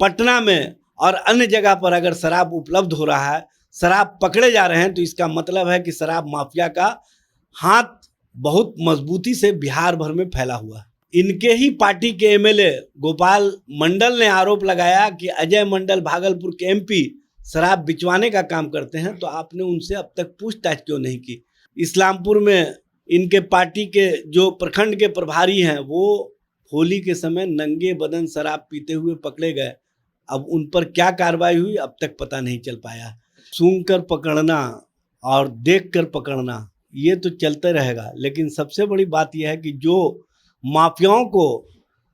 पटना में और अन्य जगह पर अगर शराब उपलब्ध हो रहा है, शराब पकड़े जा रहे हैं, तो इसका मतलब है कि शराब माफिया का हाथ बहुत मजबूती से बिहार भर में फैला हुआ है। इनके ही पार्टी के एमएलए गोपाल मंडल ने आरोप लगाया कि अजय मंडल भागलपुर के एमपी शराब बिचवाने का काम करते हैं, तो आपने उनसे अब तक पूछताछ क्यों नहीं की। इस्लामपुर में इनके पार्टी के जो प्रखंड के प्रभारी हैं वो होली के समय नंगे बदन शराब पीते हुए पकड़े गए। अब उन पर क्या कार्रवाई हुई अब तक पता नहीं चल पाया। सूंघ कर पकड़ना और देख कर पकड़ना ये तो चलते रहेगा, लेकिन सबसे बड़ी बात यह है कि जो माफियाओं को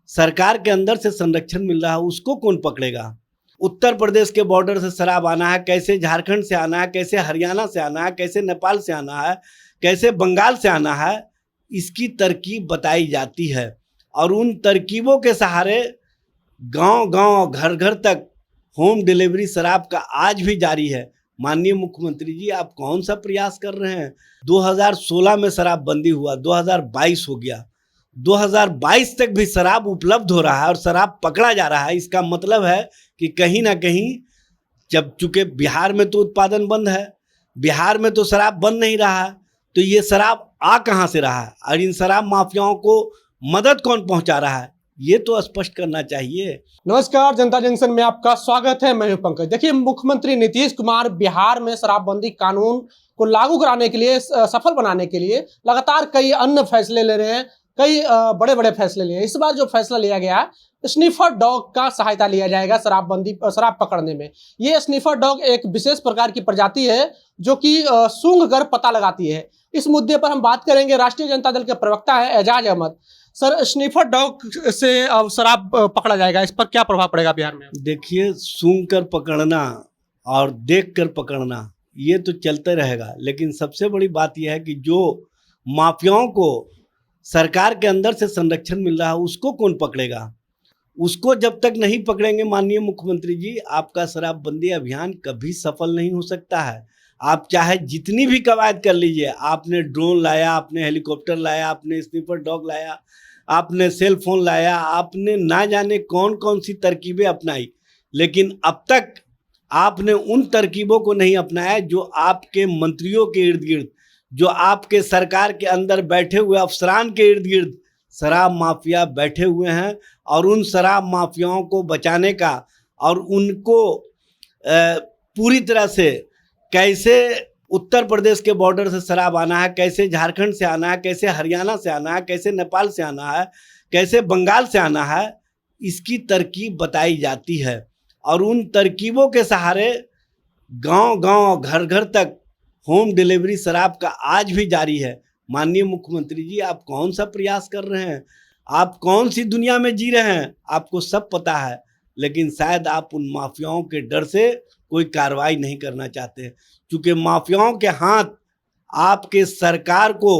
सरकार के अंदर से संरक्षण मिल रहा है उसको कौन पकड़ेगा। उत्तर प्रदेश के बॉर्डर से शराब आना है, कैसे झारखंड से आना है, कैसे हरियाणा से आना है, कैसे नेपाल से आना है, कैसे बंगाल से आना है, इसकी तरकीब बताई जाती है। और उन तरकीबों के सहारे गांव गांव घर घर तक होम डिलीवरी शराब का आज भी जारी है। माननीय मुख्यमंत्री जी, आप कौन सा प्रयास कर रहे हैं। 2016 में शराबबंदी हुआ, 2022 हो गया, 2022 तक भी शराब उपलब्ध हो रहा है और शराब पकड़ा जा रहा है। इसका मतलब है कि कहीं ना कहीं, जब चूंकि बिहार में तो उत्पादन बंद है, बिहार में तो शराब बन नहीं रहा है, तो ये शराब आ कहाँ से रहा है और इन शराब माफियाओं को मदद कौन पहुंचा रहा है, ये तो स्पष्ट करना चाहिए। नमस्कार, जनता जंक्शन में आपका स्वागत है। मैं हूं पंकज। देखिए, मुख्यमंत्री नीतीश कुमार बिहार में शराबबंदी कानून को लागू कराने के लिए, सफल बनाने के लिए लगातार कई अन्य फैसले ले रहे हैं, कई बड़े बड़े फैसले लिए। इस बार जो फैसला लिया गया, स्निफर डॉग का सहायता लिया जाएगा शराब पकड़ने में। ये स्निफर डॉग एक विशेष प्रकार की प्रजाति है जो कि सूंघ कर पता लगाती है। इस मुद्दे पर हम बात करेंगे। राष्ट्रीय जनता दल के प्रवक्ता है Ejaz Ahmad. Sir, sniffer dog से अब शराब पकड़ा जाएगा, इस पर क्या प्रभाव पड़ेगा बिहार में? देखिए, सूंघ कर पकड़ना और देख कर पकड़ना ये तो चलते रहेगा, लेकिन सबसे बड़ी बात यह है कि जो माफियाओं को सरकार के अंदर से संरक्षण मिल रहा है उसको कौन पकड़ेगा। उसको जब तक नहीं पकड़ेंगे माननीय मुख्यमंत्री जी, आपका शराबबंदी अभियान कभी सफल नहीं हो सकता है। आप चाहे जितनी भी कवायद कर लीजिए, आपने ड्रोन लाया, आपने हेलीकॉप्टर लाया, आपने स्नीपर डॉग लाया, आपने सेल फोन लाया, आपने ना जाने कौन कौन सी तरकीबें अपनाई, लेकिन अब तक आपने उन तरकीबों को नहीं अपनाया जो आपके मंत्रियों के इर्द गिर्द, जो आपके सरकार के अंदर बैठे हुए अफसरान के इर्द गिर्द शराब माफिया बैठे हुए हैं। और उन शराब माफियाओं को बचाने का और उनको पूरी तरह से, कैसे उत्तर प्रदेश के बॉर्डर से शराब आना है, कैसे झारखंड से आना है, कैसे हरियाणा से आना है, कैसे नेपाल से आना है, कैसे बंगाल से आना है, इसकी तरकीब बताई जाती है। और उन तरकीबों के सहारे गांव गांव घर घर तक होम डिलीवरी शराब का आज भी जारी है। माननीय मुख्यमंत्री जी, आप कौन सा प्रयास कर रहे हैं, आप कौन सी दुनिया में जी रहे हैं, आपको सब पता है, लेकिन शायद आप उन माफियाओं के डर से कोई कार्रवाई नहीं करना चाहते, क्योंकि माफियाओं के हाथ आपके सरकार को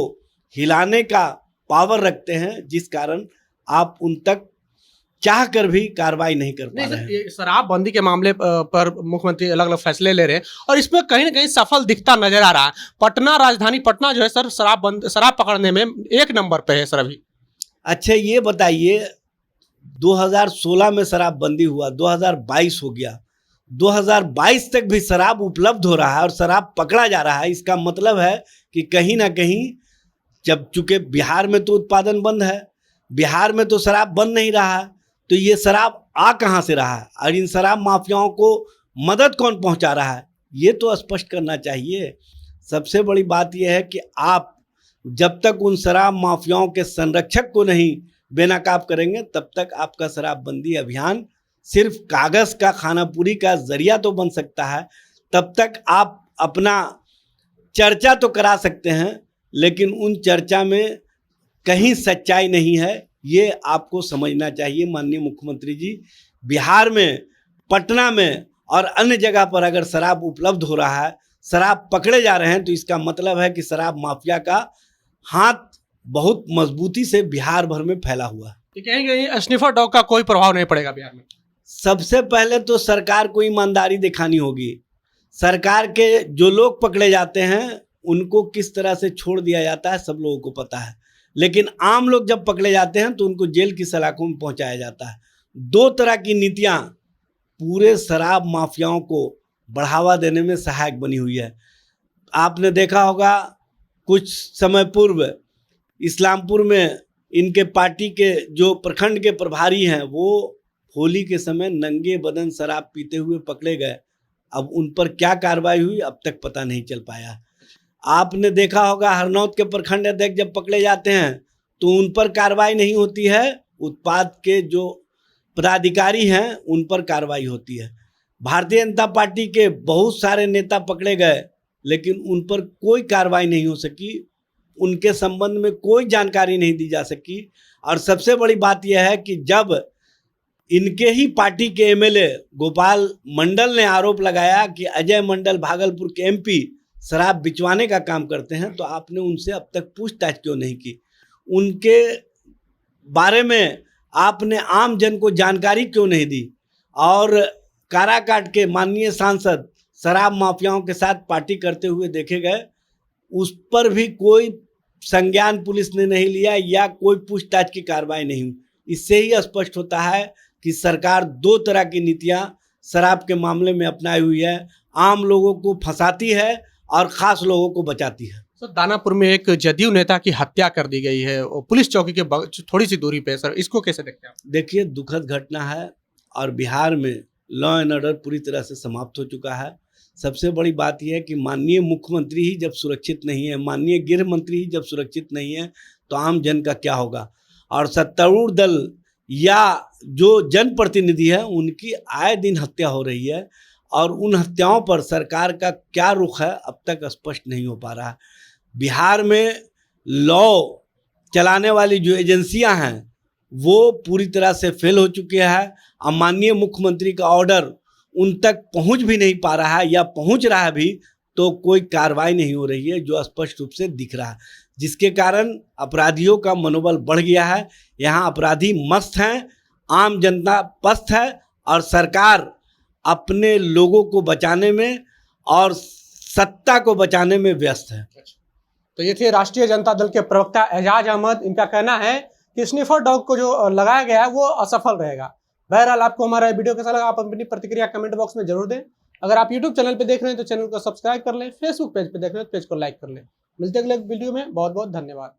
हिलाने का पावर रखते हैं, जिस कारण आप उन तक चाह कर भी कार्रवाई नहीं कर पा रहे हैं। शराबबंदी के मामले पर मुख्यमंत्री अलग अलग फैसले ले रहे हैं और इसमें कहीं ना कहीं सफल दिखता नजर आ रहा है। पटना, राजधानी पटना जो है सर, शराब पकड़ने में 1 नंबर पे है सर अभी। अच्छा, ये बताइए, 2016 में शराबबंदी हुआ, 2022 हो गया, 2022 तक भी शराब उपलब्ध हो रहा है और शराब पकड़ा जा रहा है। इसका मतलब है कि कहीं ना कहीं, जब चूंकि बिहार में तो उत्पादन बंद है, बिहार में तो शराब बन नहीं रहा है, तो ये शराब आ कहाँ से रहा है और इन शराब माफियाओं को मदद कौन पहुंचा रहा है, ये तो स्पष्ट करना चाहिए। सबसे बड़ी बात यह है कि आप जब तक उन शराब माफियाओं के संरक्षक को नहीं बेनकाब करेंगे, तब तक आपका शराबबंदी अभियान सिर्फ कागज का खानापुरी का जरिया तो बन सकता है। तब तक आप अपना चर्चा तो करा सकते हैं, लेकिन उन चर्चा में कहीं सच्चाई नहीं है, ये आपको समझना चाहिए। माननीय मुख्यमंत्री जी, बिहार में, पटना में और अन्य जगह पर अगर शराब उपलब्ध हो रहा है, शराब पकड़े जा रहे हैं, तो इसका मतलब है कि शराब माफिया का हाथ बहुत मजबूती से बिहार भर में फैला हुआ है। कहीं कहीं स्निफर डॉग का कोई प्रभाव नहीं पड़ेगा बिहार में। सबसे पहले तो सरकार को ईमानदारी दिखानी होगी। सरकार के जो लोग पकड़े जाते हैं उनको किस तरह से छोड़ दिया जाता है सब लोगों को पता है, लेकिन आम लोग जब पकड़े जाते हैं तो उनको जेल की सलाखों में पहुंचाया जाता है। 2 तरह की नीतियां पूरे शराब माफियाओं को बढ़ावा देने में सहायक बनी हुई है। आपने देखा होगा कुछ समय पूर्व इस्लामपुर में इनके पार्टी के जो प्रखंड के प्रभारी हैं वो होली के समय नंगे बदन शराब पीते हुए पकड़े गए। अब उन पर क्या कार्रवाई हुई अब तक पता नहीं चल पाया। आपने देखा होगा हरनौत के प्रखंड अध्यक्ष जब पकड़े जाते हैं तो उन पर कार्रवाई नहीं होती है, उत्पाद के जो पदाधिकारी हैं उन पर कार्रवाई होती है। भारतीय जनता पार्टी के बहुत सारे नेता पकड़े गए लेकिन उन पर कोई कार्रवाई नहीं हो सकी, उनके संबंध में कोई जानकारी नहीं दी जा सकी। और सबसे बड़ी बात यह है कि जब इनके ही पार्टी के एमएलए गोपाल मंडल ने आरोप लगाया कि अजय मंडल भागलपुर के एमपी शराब बिचवाने का काम करते हैं तो आपने उनसे अब तक पूछताछ क्यों नहीं की, उनके बारे में आपने आम जन को जानकारी क्यों नहीं दी। और काराकाट के माननीय सांसद शराब माफियाओं के साथ पार्टी करते हुए देखे गए, उस पर भी कोई संज्ञान पुलिस ने नहीं लिया या कोई पूछताछ की कार्रवाई नहीं हुई। इससे ही स्पष्ट होता है कि सरकार दो तरह की नीतियां शराब के मामले में अपनाई हुई है, आम लोगों को फंसाती है और खास लोगों को बचाती है। सर, दानापुर में एक जदयू नेता की हत्या कर दी गई है और पुलिस चौकी के थोड़ी सी दूरी पे, सर इसको कैसे देखते हैं आप? देखिए, दुखद घटना है और बिहार में लॉ एंड ऑर्डर पूरी तरह से समाप्त हो चुका है। सबसे बड़ी बात यह है कि माननीय मुख्यमंत्री ही जब सुरक्षित नहीं है, माननीय गृह मंत्री ही जब सुरक्षित नहीं है तो आम जन का क्या होगा। और सत्तारूढ़ दल या जो जनप्रतिनिधि है उनकी आए दिन हत्या हो रही है और उन हत्याओं पर सरकार का क्या रुख है अब तक स्पष्ट नहीं हो पा रहा है। बिहार में लॉ चलाने वाली जो एजेंसियां हैं वो पूरी तरह से फेल हो चुकी है और माननीय मुख्यमंत्री का ऑर्डर उन तक पहुंच भी नहीं पा रहा है या पहुंच रहा है भी तो कोई कार्रवाई नहीं हो रही है जो स्पष्ट रूप से दिख रहा है, जिसके कारण अपराधियों का मनोबल बढ़ गया है। यहाँ अपराधी मस्त हैं, आम जनता पस्त है और सरकार अपने लोगों को बचाने में और सत्ता को बचाने में व्यस्त है। तो ये थे राष्ट्रीय जनता दल के प्रवक्ता एजाज अहमद। इनका कहना है कि स्निफर डॉग को जो लगाया गया है वो असफल रहेगा। बहरहाल आपको हमारा वीडियो कैसा लगा आप अपनी प्रतिक्रिया कमेंट बॉक्स में जरूर दें। अगर आप यूट्यूब चैनल पे देख रहे हैं तो चैनल को सब्सक्राइब कर लें, फेसबुक पेज पे देख रहे हैं तो पेज को लाइक कर लें। मिलते हैं अगले वीडियो में, बहुत बहुत धन्यवाद।